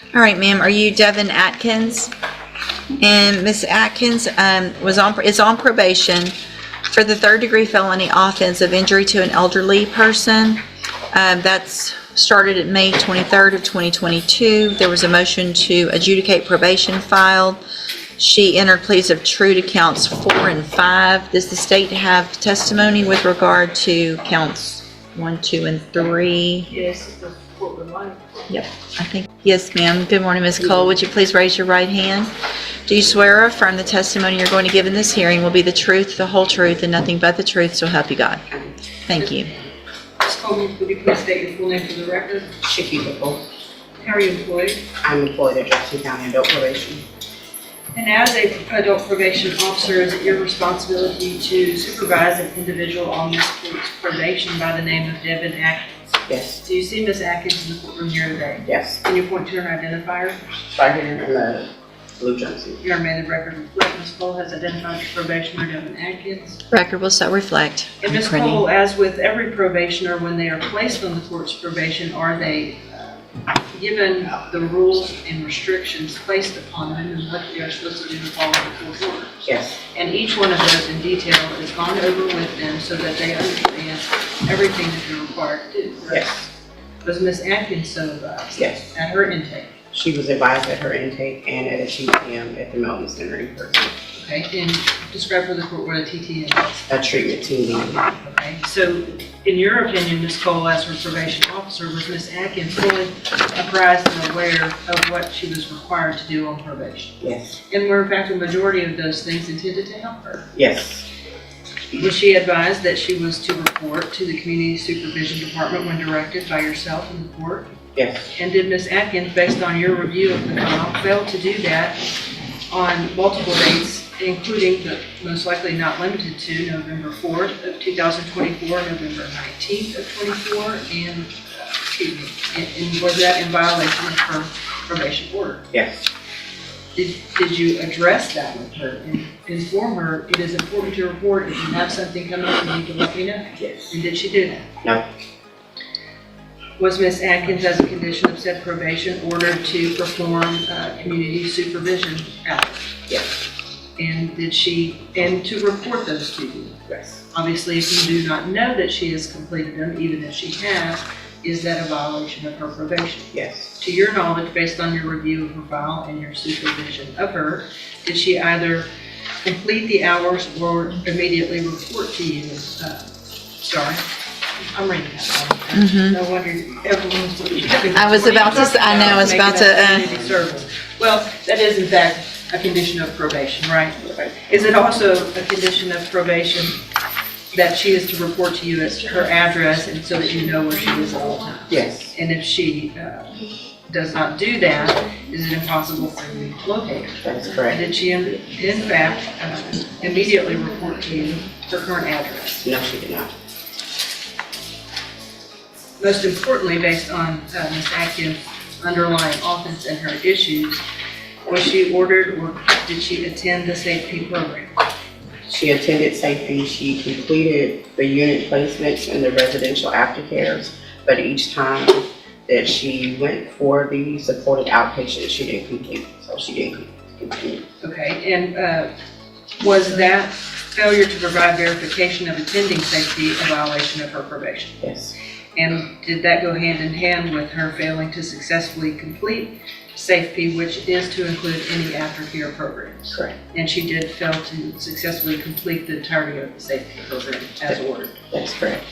All right, ma'am. Are you Devin Atkins? And Miss Atkins is on probation for the third-degree felony offense of injury to an elderly person. That's started at May 23rd of 2022. There was a motion to adjudicate probation filed. She entered pleas of true to counts 4 and 5. Does the state have testimony with regard to counts 1, 2, and 3? Yes, the court would like. Yep, I think. Yes, ma'am. Good morning, Ms. Cole. Would you please raise your right hand? Do you swear or affirm the testimony you're going to give in this hearing will be the truth, the whole truth, and nothing but the truth, so help you God? Thank you. Ms. Coleman, would you please state your full name for the record? Shakita Cole. How are you employed? I'm employed at Jackson County Adult Probation. And as a adult probation officer, is it your responsibility to supervise an individual on this court's probation by the name of Devin Atkins? Yes. Do you see Ms. Atkins in the courtroom here today? Yes. Can you point to her identifier? Right here in the blue jumpsuit. Your amended record reflect Ms. Cole has identified the probationer Devin Atkins. Record will so reflect. And Ms. Cole, as with every probationer, when they are placed on the court's probation, are they given the rules and restrictions placed upon them and what they are supposed to do to follow the court order? Yes. And each one of those in detail is gone over with them so that they understand everything that they're required to do. Right? Yes. Was Ms. Atkins so advised? Yes. At her intake? She was advised at her intake and at a TTM at the Melton Center in person. Okay, and describe for the court what a TTM is. A treatment team meeting. Okay, so in your opinion, Ms. Cole, as her probation officer, was Ms. Atkins fully apprised and aware of what she was required to do on probation? Yes. And were in fact a majority of those things intended to help her? Yes. Was she advised that she was to report to the Community Supervision Department when directed by yourself and the court? Yes. And did Ms. Atkins, based on your review of the file, fail to do that on multiple dates, including but most likely not limited to November 4th of 2024, November 19th of 24, and, and was that in violation of her probation order? Yes. Did you address that with her and inform her it is important to report if you have something coming up and you can let me know? Yes. And did she do that? No. Was Ms. Atkins, as a condition of said probation, ordered to perform community supervision hours? Yes. And to report those to you? Yes. Obviously, if you do not know that she has completed them, even if she has, is that a violation of her probation? Yes. To your knowledge, based on your review of her file and your supervision of her, did she either complete the hours or immediately report to you? Sorry, I'm reading that one. Mm-hmm. No wonder everyone's looking at me. I was about to, I know, I was about to. Community service. Well, that is in fact a condition of probation, right? Is it also a condition of probation that she is to report to you as her address and so that you know where she is at all times? Yes. And if she does not do that, is it impossible for you to locate her? That's And correct. did she in fact immediately report to you her current address? No, she did not. Most importantly, based on Ms. Atkins' underlying offense and her issues, was she ordered or did she attend the safety program? She attended safety. She completed the unit placements and the residential aftercares, but each time that she went for the supported outpatient, she didn't complete. So she didn't continue. Okay, and was that failure to provide verification of attending safety a violation of her probation? Yes. And did that go hand in hand with her failing to successfully complete safety, which is to include any aftercare programs? Correct. And she did fail to successfully complete the entirety of the safety program as ordered? That's correct.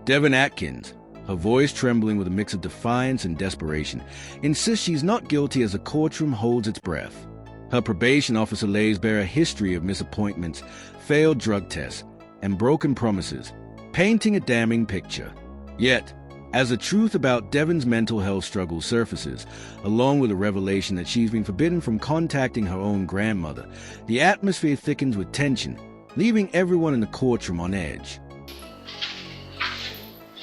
Devin Atkins, her voice trembling with a mix of defiance and desperation, insists she's not guilty as the courtroom holds its breath. Her probation officer lays bare a history of misappointments, failed drug tests, and broken promises, painting a damning picture. Yet, as the truth about Devin's mental health struggles surfaces, along with the revelation that she's been forbidden from contacting her own grandmother, the atmosphere thickens with tension, leaving everyone in the courtroom on edge.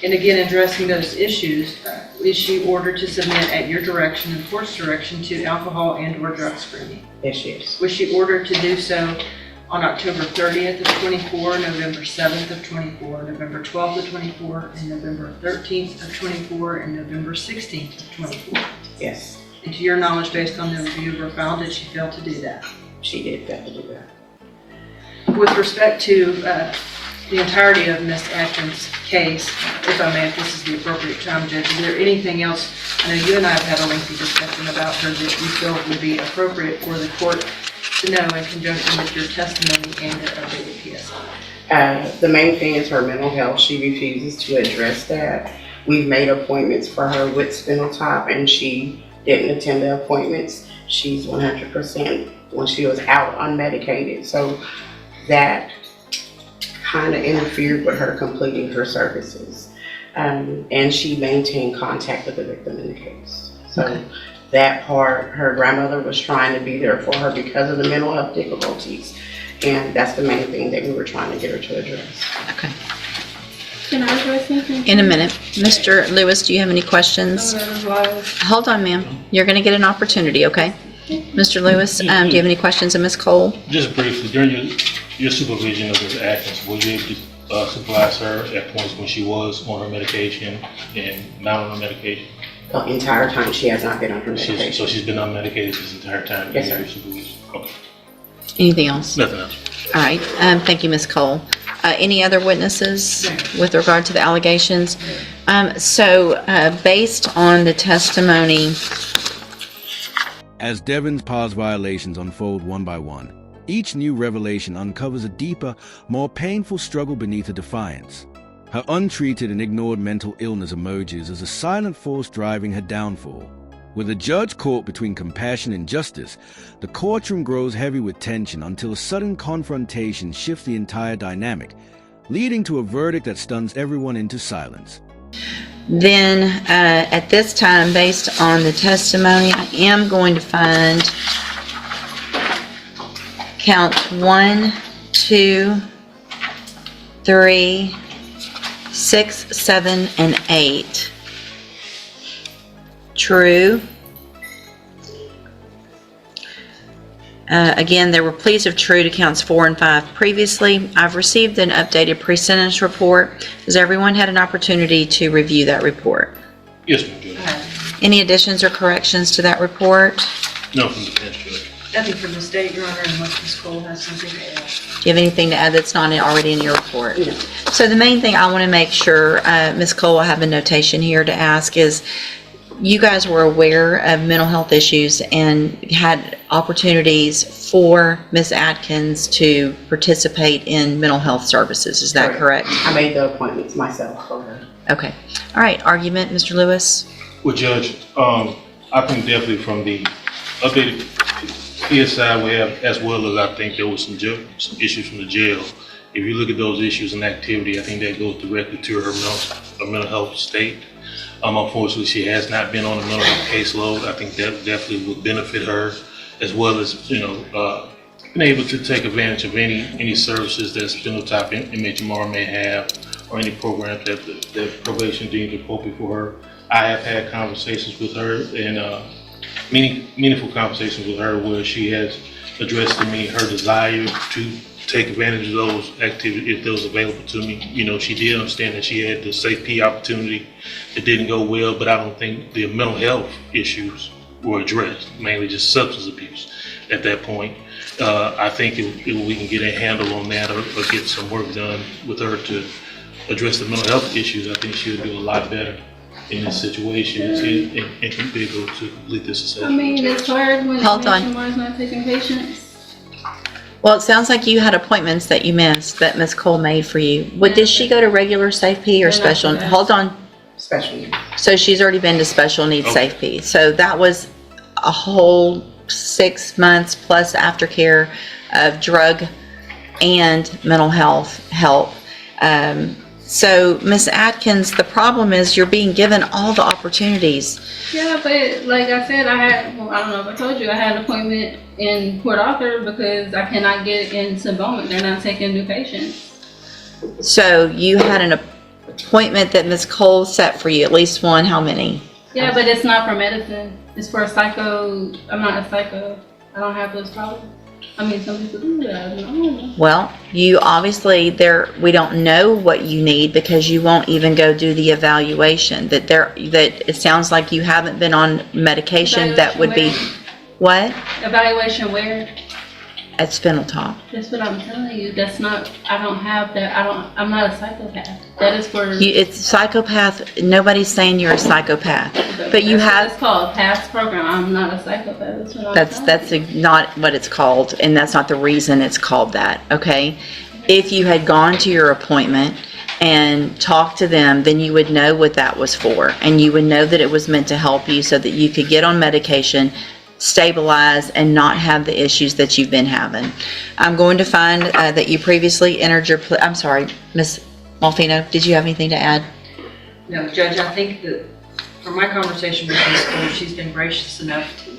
And again, addressing those issues, is she ordered to submit at your direction and court's direction to alcohol and or drug screening? Yes, she is. Was she ordered to do so on October 30th of 24, November 7th of 24, November 12th of 24, and November 13th of 24, and November 16th of 24. Yes, And to your knowledge, based on the review of her file, did she fail to do that? she did fail to do that. With respect to the entirety of Ms. Atkins' case, if I may, if this is the appropriate time, Judge, is there anything else? I know you and I have had a lengthy discussion about her that you feel would be appropriate for the court to know in conjunction with your testimony and the updated PSI. The main thing is her mental health. She refuses to address that. We've made appointments for her with Spinal Tap, and she didn't attend the appointments. She's 100% when she was out unmedicated. So that kind of interfered with her completing her services. And she maintained contact with the victim in the case. So that part, her grandmother was trying to be there for her because of the mental health difficulties. And that's the main thing that we were trying to get her to address. Okay. Can I address something? In a minute. Mr. Lewis, do you have any questions? Hold on, ma'am. You're going to get an opportunity, okay? Mr. Lewis, do you have any questions of Ms. Cole? Just briefly, during your supervision of Ms. Atkins, were you able to supervise her at points when she was on her medication and not on her medication? The entire time she has not been on her medication. So she's been unmedicated this entire time? Yes, sir. Your supervision? Okay. Anything else? Nothing else. All right. Thank you, Ms. Cole. Any other witnesses with regard to the allegations? Based on the testimony, As Devon's past violations unfold one by one, each new revelation uncovers a deeper, more painful struggle beneath her defiance. Her untreated and ignored mental illness emerges as a silent force driving her downfall. With a judge caught between compassion and justice, the courtroom grows heavy with tension until a sudden confrontation shifts the entire dynamic, leading to a verdict that stuns everyone into silence. then at this time, based on the testimony, I am going to find counts 1, 2, 3, 6, 7, and 8 true. Again, there were pleas of true to counts 4 and 5 previously. I've received an updated pre-sentence report. Has everyone had an opportunity to review that report? Yes, ma'am, Judge. Any additions or corrections to that report? No, from the bench, Judge. Nothing from the state, Your Honor, unless Ms. Cole has something to add. Do you have anything to add that's not already in your report? No. So the main thing I want to make sure, Ms. Cole will have a notation here to ask is, you guys were aware of mental health issues and had opportunities for Ms. Atkins to participate in mental health services. Is that correct? I made the appointments myself for her. Okay. All right. Argument, Mr. Lewis? Well, Judge, I think definitely from the updated PSI we have, as well as I think there was some issues from the jail. If you look at those issues and activity, I think that goes directly to her mental health state. Unfortunately, she has not been on a mental health caseload. I think that definitely would benefit her, as well as, being able to take advantage of any services that Spinal Tap MHMR may have, or any programs that probation deems appropriate for her. I have had conversations with her, and meaningful conversations with her, where she has addressed to me her desire to take advantage of those activities if those available to me. She did understand that she had the safety opportunity. It didn't go well, but I don't think the mental health issues were addressed, mainly just substance abuse at that point. I think if we can get a handle on that, or get some work done with her to address the mental health issues, I think she would do a lot better in this situation and can be able to complete this assessment. I mean, it's hard when Hold the on. MHMR is not taking patients. Well, it sounds like you had appointments that you missed that Ms. Cole made for you. Did she go to regular SafeP or special? They're not. Hold on. Special needs. So she's already been to special needs Okay. SafeP. So that was a whole 6 months plus aftercare of drug and mental health help. So Ms. Atkins, the problem is you're being given all the opportunities. Yeah, but like I said, I don't know if I told you, I had an appointment in Port Arthur because I cannot get into Bowman. They're not taking new patients. So you had an appointment that Ms. Cole set for you, at least one. How many? Yeah, but it's not for medicine. It's for psycho. I'm not a psycho. I don't have those problems. I mean, some people do that. I don't know. Well, you obviously we don't know what you need because you won't even go do the evaluation. That it sounds like you haven't been on medication that would be what? Evaluation where? At Spinal Top. That's what I'm telling you. That's not, I don't have that. I'm not a psychopath. That is for. It's psychopath. Nobody's saying you're a psychopath, but you have. It's called past program. I'm not a psychopath. That's what I'm telling That's not what it's called, and that's not the reason it's called that. Okay, if you had gone to your appointment and talked to them, then you would know what that was for, and you would know that it was meant to help you so that you could get on medication, stabilize, and not have the issues that you've been having. I'm going to find that you previously entered your I'm sorry, Ms. Malfino, did you have anything to add? No, Judge, I think that from my conversation with Ms. Cole, she's been gracious enough to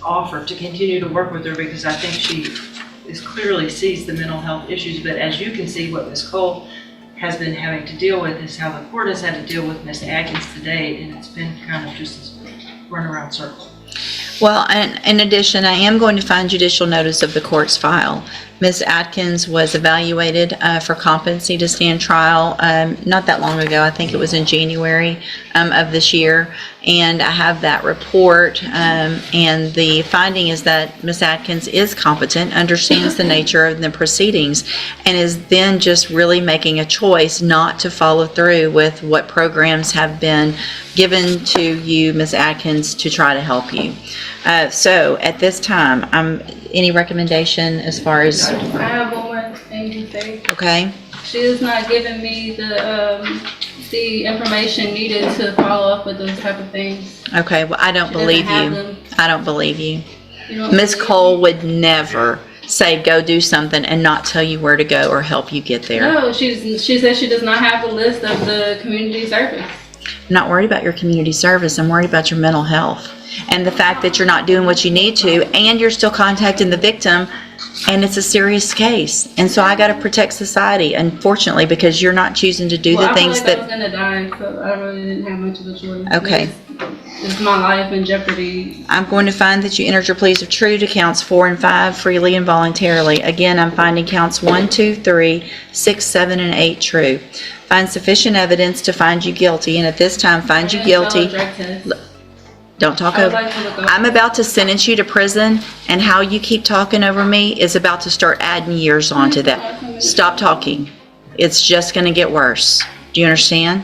offer to continue to work with her because I think she clearly sees the mental health issues. But as you can see, what Ms. Cole has been having to deal with is how the court has had to deal with Ms. Atkins today, and it's been kind of just this runaround circle. Well, and in addition, I am going to find judicial notice of the court's file. Ms. Atkins was evaluated for competency to stand trial not that long ago. I think it was in January of this year. And I have that report. And the finding is that Ms. Atkins is competent, understands the nature of the proceedings, and is then just really making a choice not to follow through with what programs have been given to you, Ms. Atkins, to try to help you. So at this time, any recommendation as far as? I have one more thing to say. Okay. She is not giving me the information needed to follow up with those type of things. Okay. Well, I don't believe have you. them. I don't believe you. You Ms. believe Cole me? would never say go do something and not tell you where to go or help you get there. No, she says she does not have the list of the community service. I'm not worried about your community service. I'm worried about your mental health and the fact that you're not doing what you need to, and you're still contacting the victim, and it's a serious case. And so I got to protect society, unfortunately, because you're not choosing to do the things I that. was gonna die, so I really didn't have much of a choice. Okay. It's my life in jeopardy. I'm going to find that you entered your pleas of true to counts 4 and 5 freely and voluntarily. Again, I'm finding counts 1, 2, 3, 6, 7, and 8 true. Find sufficient evidence to find you guilty, and at this time find you guilty. Don't talk over. I'm about to sentence you to prison, and how you keep talking over me is about to start adding years onto that. Stop talking. It's just going to get worse. Do you understand?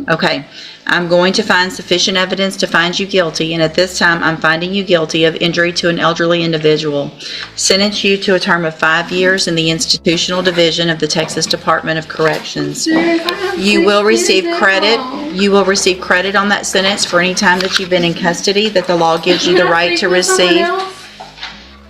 Okay. I'm going to find sufficient evidence to find you guilty, and at this time I'm finding you guilty of injury to an elderly individual. Sentence you to a term of 5 years in the institutional division of the Texas Department of Corrections. You will receive credit. You will receive credit on that sentence for any time that you've been in custody that the law gives you the right to receive.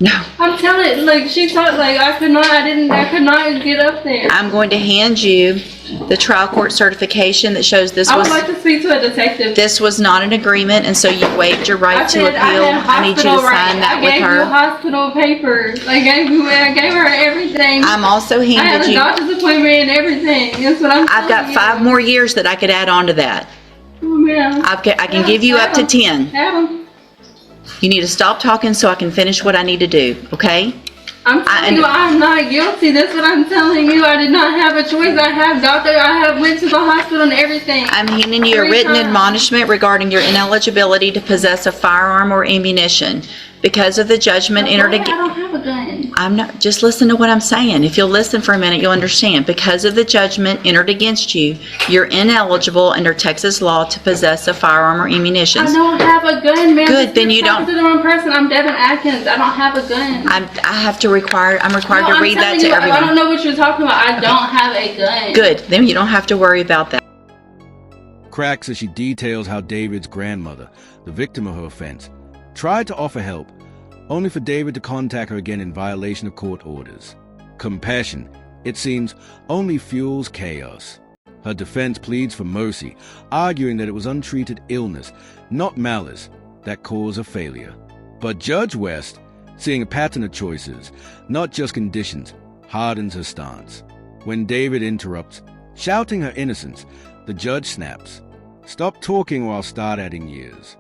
No. I'm telling, like, she thought, like, I could not get up there. I'm going to hand you the trial court certification that shows this I would was. like to speak to a detective. This was not an agreement, and so you waived your right to appeal. I need you to sign that with I gave you her. hospital papers. I gave her everything. I'm also I had handed a you. doctor's appointment and everything. That's what I'm I've got telling 5 you. more years that I could add on to that. Oh, man. I can give you up to 10. Adam, You need to stop talking so I can finish what I need to do, okay? I'm telling you, I'm not guilty. That's what I'm telling you. I did not have a choice. I went to the hospital and everything. I'm handing you a 3 written times. admonishment regarding your ineligibility to possess a firearm or ammunition. Because of the judgment entered I against. don't have a gun. I'm not, just listen to what I'm saying. If you'll listen for a minute, you'll understand. Because of the judgment entered against you, you're ineligible under Texas law to possess a firearm or ammunition. I don't have a gun, man. Good, then you don't. To the wrong person. I'm Devin Atkins. I don't have a gun. I'm required to read that to I don't everyone. know what you're talking about. I don't have a gun. Good, then you don't have to worry about that. Cracks as she details how David's grandmother, the victim of her offense, tried to offer help, only for David to contact her again in violation of court orders. Compassion, it seems, only fuels chaos. Her defense pleads for mercy, arguing that it was untreated illness, not malice, that caused her failure. But Judge West, seeing a pattern of choices, not just conditions, hardens her stance. When David interrupts, shouting her innocence, the judge snaps. Stop talking or I'll start adding years.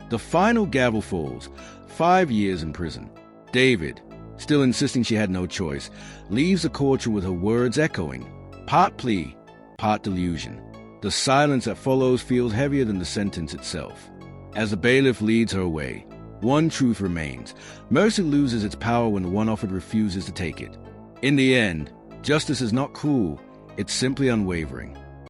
The final gavel falls, 5 years in prison. David, still insisting she had no choice, leaves the courtroom with her words echoing, part plea, part delusion. The silence that follows feels heavier than the sentence itself. As the bailiff leads her away, one truth remains. Mercy loses its power when the one offered refuses to take it. In the end, justice is not cruel, it's simply unwavering.